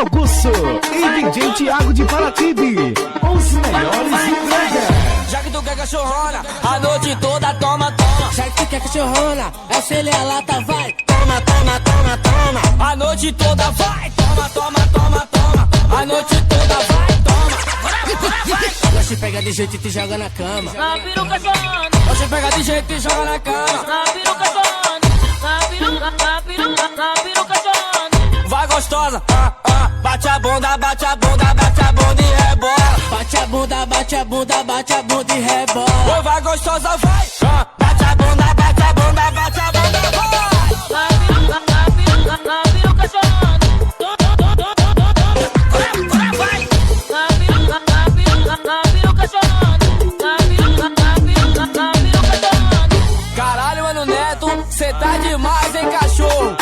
Augusto e DJ Thiago de Paratibe, os melhores do brega. Já que tu quer cachorrona, a noite toda toma, toma. Já que tu quer cachorrona, acelera a lata, vai. Toma, toma, toma, toma. A noite toda vai. Toma, toma, toma, toma. A noite toda vai. Toma, vai. Nós te pega de jeito e te joga na cama. Na piroca chorando, Nós te pega de jeito e te joga na cama. na piroca chorando, na piroca chorando. Vai gostosa, bate a bunda, bate a bunda, bate a bunda e rebola. Bate a bunda, bate a bunda, bate a bunda e rebola. Vai gostosa, vai. Bate a bunda, bate a bunda, bate a bunda, vai. Na piroca chorando. Vai. Na piroca chorando. Na piroca chorando. Caralho, mano, Neto, cê tá demais, hein, cara.